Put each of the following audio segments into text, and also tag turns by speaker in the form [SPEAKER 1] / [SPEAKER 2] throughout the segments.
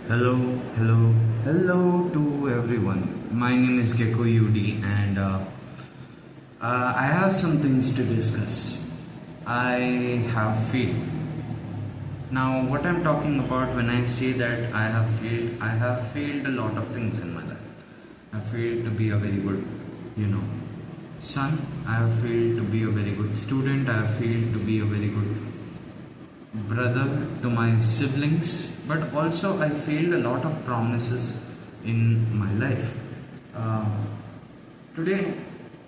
[SPEAKER 1] Hello, hello, hello to everyone. My name is Gecko UD, and I have some things to discuss. I have failed. Now, what I'm talking about when I say that I have failed a lot of things in my life. I failed to be a very good, son. I have failed to be a very good student. I have failed to be a very good brother to my siblings, but also I failed a lot of promises in my life. Today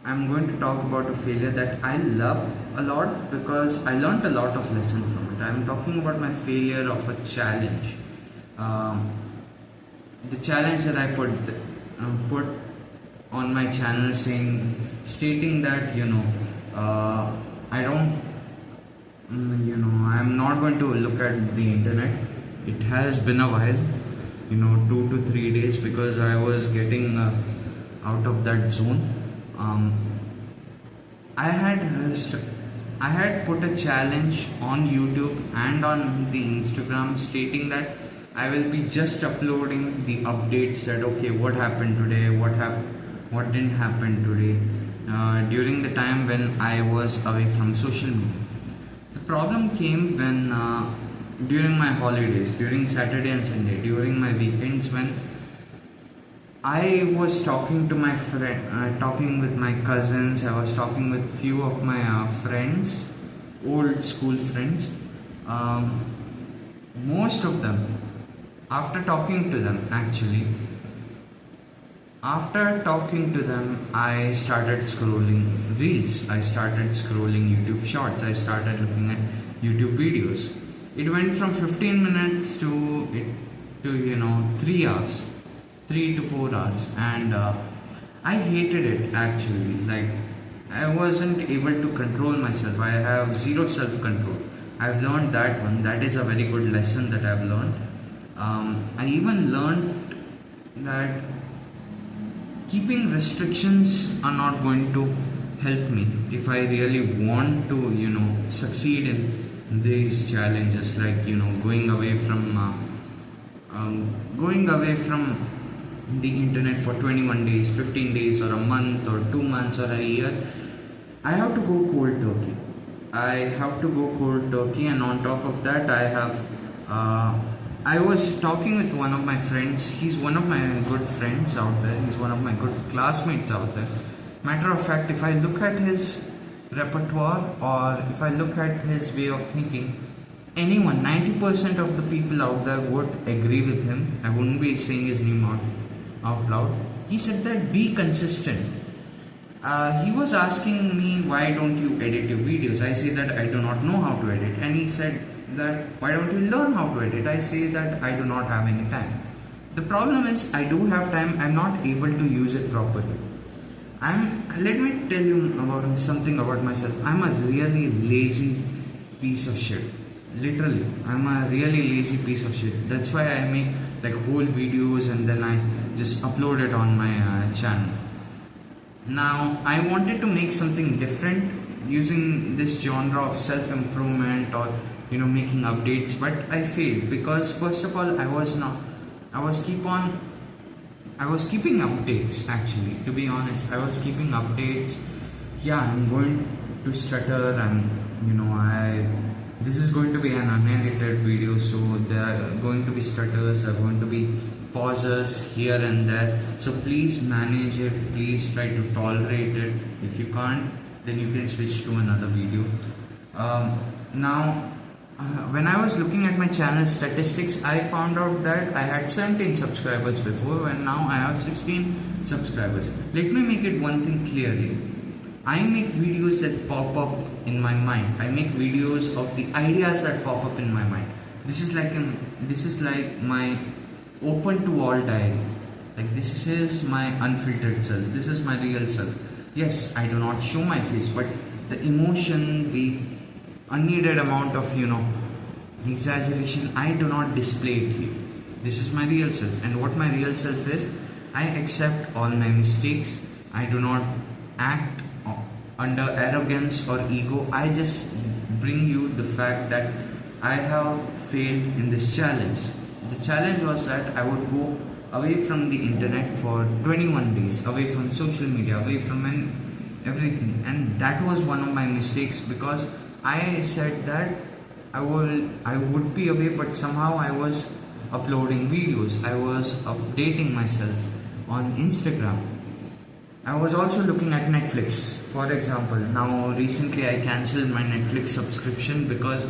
[SPEAKER 1] I'm going to talk about a failure that I love a lot because I learned a lot of lessons from it. I'm talking about my failure of a challenge. The challenge that I put on my channel, stating that I don't I'm not going to look at the internet. It has been a while, 2 to 3 days, because I was getting out of that zone. I had put a challenge on YouTube and on the Instagram, stating that I will be just uploading the updates that what happened today, what didn't happen today, during the time when I was away from social media. The problem came when during my holidays, during Saturday and Sunday, during my weekends, when I was talking to my friend, talking with my cousins. I was talking with few of my friends, old school friends. Most of them, after talking to them, I started scrolling reels. I started scrolling YouTube shorts. I started looking at YouTube videos. It went from 15 minutes to 3 hours, 3 to 4 hours, and I hated it actually. Like, I wasn't able to control myself. I have zero self-control. I've learned that one. That is a very good lesson that I've learned. I even learned that keeping restrictions are not going to help me if I really want to, succeed in these challenges, like, going away from the internet for 21 days, 15 days, or a month, or 2 months, or a year. I have to go cold turkey. And on top of that, I was talking with one of my friends. He's one of my good friends out there. He's one of my good classmates out there. Matter of fact, if I look at his repertoire, or if I look at his way of thinking, 90% of the people out there would agree with him. I wouldn't be saying his name out loud. He said that be consistent. He was asking me, why don't you edit your videos? I say that I do not know how to edit. And he said that, why don't you learn how to edit? I say that I do not have any time. The problem is, I do have time. I'm not able to use it properly. Let me tell you something about myself. I'm a really lazy piece of shit. Literally, I'm a really lazy piece of shit. That's why I make like whole videos and then I just upload it on my channel. Now, I wanted to make something different using this genre of self-improvement, or making updates, but I failed because, first of all, I was keeping updates. Actually, to be honest, I was keeping updates. Yeah, I'm going to stutter, and this is going to be an unedited video, so there are going to be stutters, there are going to be pauses here and there. So please manage it. Please try to tolerate it. If you can't, then you can switch to another video. When I was looking at my channel statistics, I found out that I had 17 subscribers before, and now I have 16 subscribers. Let me make it one thing clearly. I make videos that pop up in my mind. I make videos of the ideas that pop up in my mind. This is like my open to all diary. Like, this is my unfiltered self. This is my real self. Yes, I do not show my face, but the emotion, the unneeded amount of exaggeration, I do not display it here. This is my real self, and what my real self is, I accept all my mistakes. I do not act under arrogance or ego. I just bring you the fact that I have failed in this challenge. The challenge was that I would go away from the internet for 21 days, away from social media, away from everything, and that was one of my mistakes because I said that I would be away, but somehow I was uploading videos, I was updating myself on Instagram. I was also looking at Netflix, for example. Now, recently I cancelled my Netflix subscription because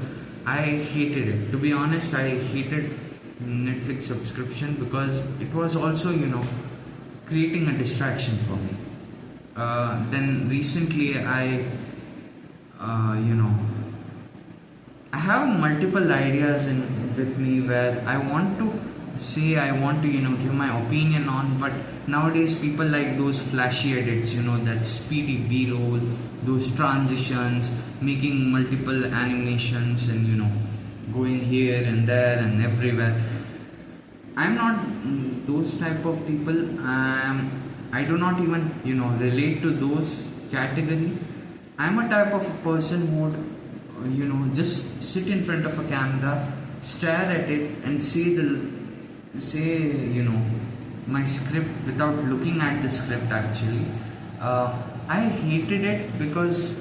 [SPEAKER 1] I hated it. To be honest, I hated Netflix subscription because it was also, creating a distraction for me. Then recently I have multiple ideas with me where I want to give my opinion on, but nowadays people like those flashy edits, that speedy b-roll, those transitions, making multiple animations and going here and there and everywhere. I'm not those type of people. I do not even relate to those category. I'm a type of a person who would just sit in front of a camera, stare at it and say my script without looking at the script. Actually, I hated it because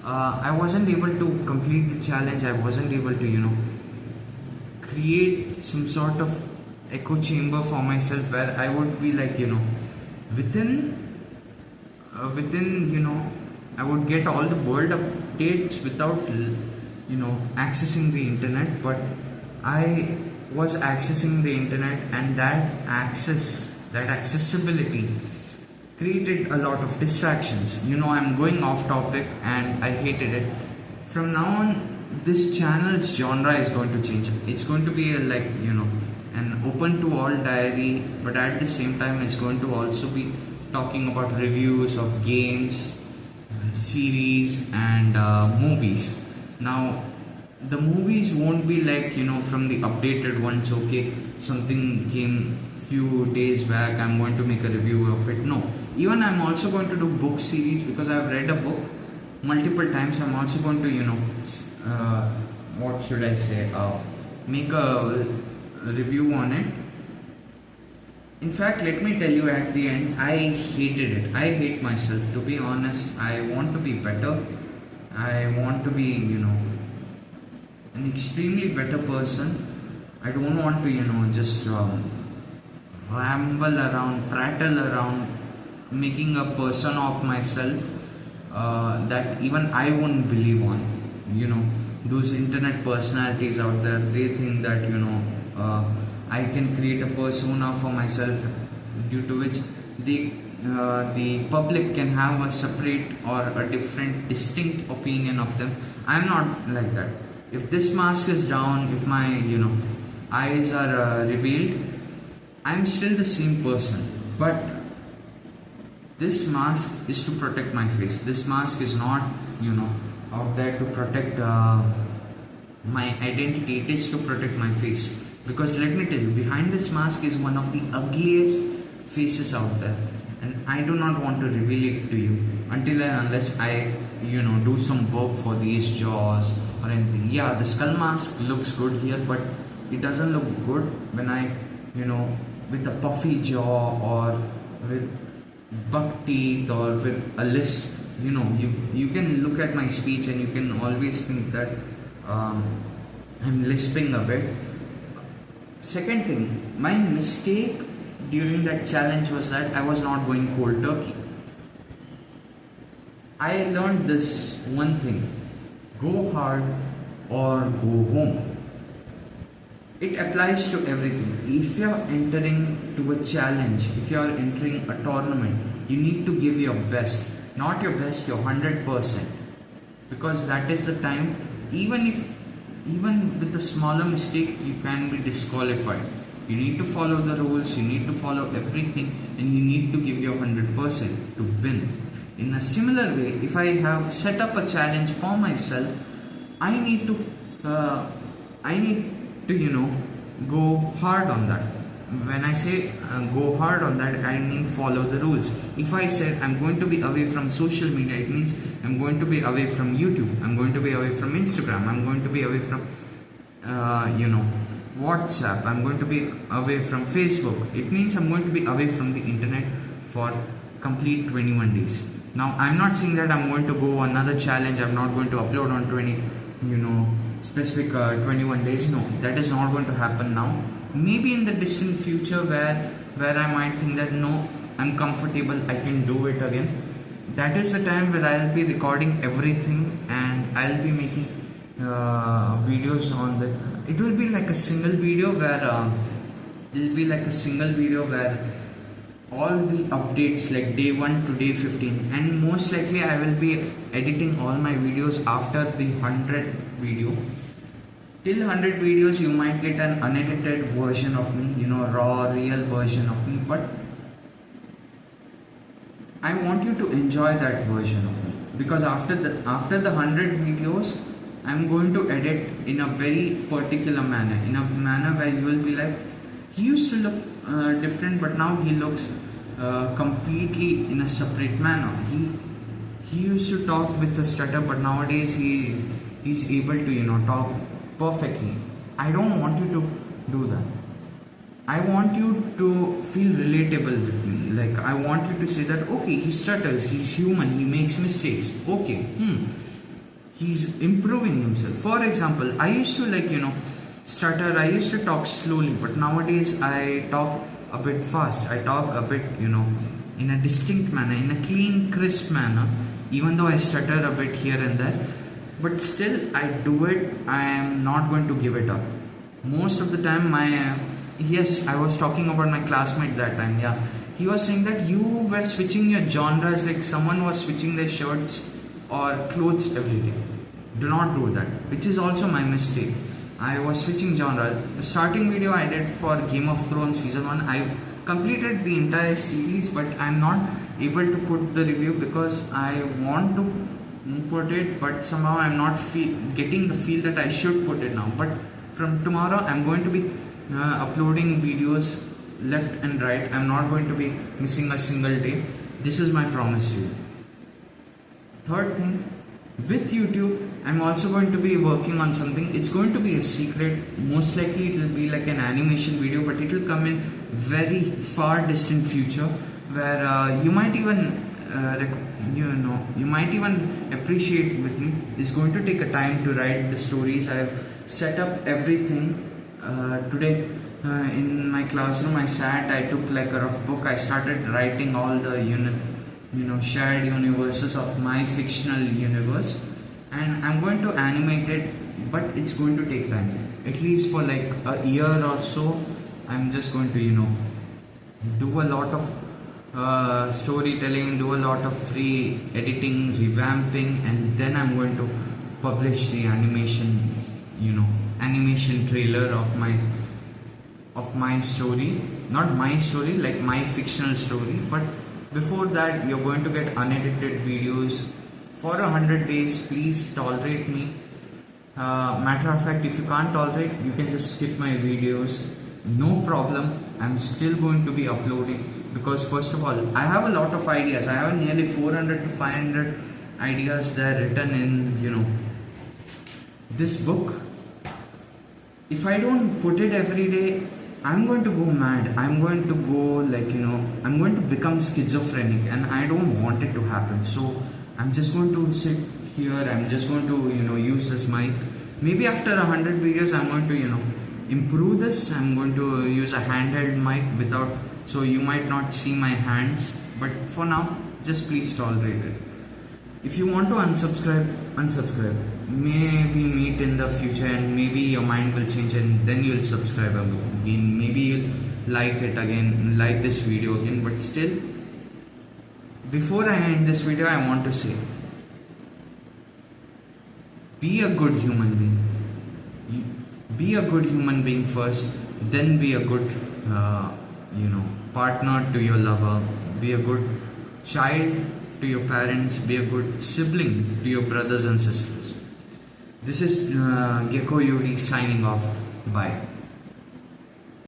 [SPEAKER 1] I wasn't able to complete the challenge. I wasn't able to create some sort of echo chamber for myself where I would be like within I would get all the world updates without accessing the internet, but I was accessing the internet, and that accessibility created a lot of distractions. I'm going off topic and I hated it. From now on, this channel's genre is going to change. It's going to be an open to all diary, but at the same time it's going to also be talking about reviews of games, series and movies. Now the movies won't be like from the updated ones. Okay, something came few days back, I'm going to make a review of it. No, even I'm also going to do book series because I've read a book multiple times. I'm also going to what should I say, make a review on it. In fact, let me tell you, at the end I hated it. I hate myself, to be honest. I want to be better. I want to be an extremely better person. I don't want to just ramble around, prattle around, making a person of myself that even I won't believe on. Those internet personalities out there, they think that I can create a persona for myself, due to which the public can have a separate or a different, distinct opinion of them. I'm not like that. If this mask is down, if my eyes are revealed, I'm still the same person. But this mask is to protect my face. This mask is not out there to protect my identity. It is to protect my face. Because let me tell you, behind this mask is one of the ugliest faces out there, and I do not want to reveal it to you until and unless I do some work for these jaws or anything. Yeah, the skull mask looks good here, but it doesn't look good when I with a puffy jaw or with buck teeth or with a lisp. You can look at my speech and you can always think that I'm lisping a bit. Second thing, my mistake during that challenge was that I was not going cold turkey. I learned this one thing: go hard or go home. It applies to everything. If you're entering to a challenge, if you're entering a tournament, you need to give your best. Not your best, your 100%. Because that is the time, even with the smaller mistake, you can be disqualified. You need to follow the rules, you need to follow everything, and you need to give your 100% to win. In a similar way, if I have set up a challenge for myself, I need to go hard on that. When I say go hard on that, I mean follow the rules. If I said I'm going to be away from social media, it means I'm going to be away from YouTube, I'm going to be away from Instagram, I'm going to be away from WhatsApp, I'm going to be away from Facebook. It means I'm going to be away from the internet for complete 21 days. Now, I'm not saying that I'm going to go another challenge, I'm not going to upload on 20, specific 21 days. No, that is not going to happen now. Maybe in the distant future where I might think that no, I'm comfortable, I can do it again. That is the time where I'll be recording everything and I'll be making videos on that. It will be like a single video where all the updates like day 1 to day 15, and most likely I will be editing all my videos after the 100th video. Till 100 videos you might get an unedited version of me, raw, real version of me, but I want you to enjoy that version of me, because after the 100 videos I'm going to edit in a very particular manner, in a manner where you will be like, he used to look different, but now he looks completely in a separate manner. He used to talk with a stutter, but nowadays he's able to talk perfectly. I don't want you to do that. I want you to feel relatable with me. Like, I want you to say that okay, he stutters, he's human, he makes mistakes. Okay, he's improving himself. For example, I used to stutter, I used to talk slowly, but nowadays I talk a bit fast. I talk a bit, in a distinct manner, in a clean, crisp manner, even though I stutter a bit here and there, but still I do it. I am not going to give it up. Most of the time, yes, I was talking about my classmate that time. Yeah, he was saying that you were switching your genres like someone was switching their shirts or clothes every day. Do not do that, which is also my mistake. I was switching genre. The starting video I did for Game of Thrones season 1, I completed the entire series, but I'm not able to put the review because I want to put it, but somehow I'm not getting the feel that I should put it now. But from tomorrow I'm going to be uploading videos left and right. I'm not going to be missing a single day. This is my promise to you. Third thing, with YouTube, I'm also going to be working on something. It's going to be a secret. Most likely it will be like an animation video, but it will come in very far distant future where you might even appreciate with me. It's going to take a time to write the stories. I have set up everything today. In my classroom, I took like a rough book. I started writing all the shared universes of my fictional universe, and I'm going to animate it, but it's going to take time, at least for like a year or so. I'm just going to do a lot of storytelling, do a lot of free editing, revamping, and then I'm going to publish the animation trailer of my story, not my story, like my fictional story. But before that, you're going to get unedited videos for 100 days. Please tolerate me. Matter of fact, if you can't tolerate, you can just skip my videos. No problem. I'm still going to be uploading because first of all, I have a lot of ideas. I have nearly 400 to 500 ideas there written in this book. If I don't put it every day, I'm going to go mad. I'm going to go I'm going to become schizophrenic, and I don't want it to happen. So I'm just going to sit here. I'm just going to use this mic. Maybe after 100 videos, I'm going to improve this. I'm going to use a handheld mic so you might not see my hands. But for now, just please tolerate it. If you want to unsubscribe. May we meet in the future, and maybe your mind will change and then you'll subscribe again. Maybe you'll like it again, like this video again. But still, before I end this video, I want to say, be a good human being. Be a good human being first, then be a good partner to your lover. Be a good child to your parents. Be a good sibling to your brothers and sisters. This is Gecko Yuri signing off. Bye.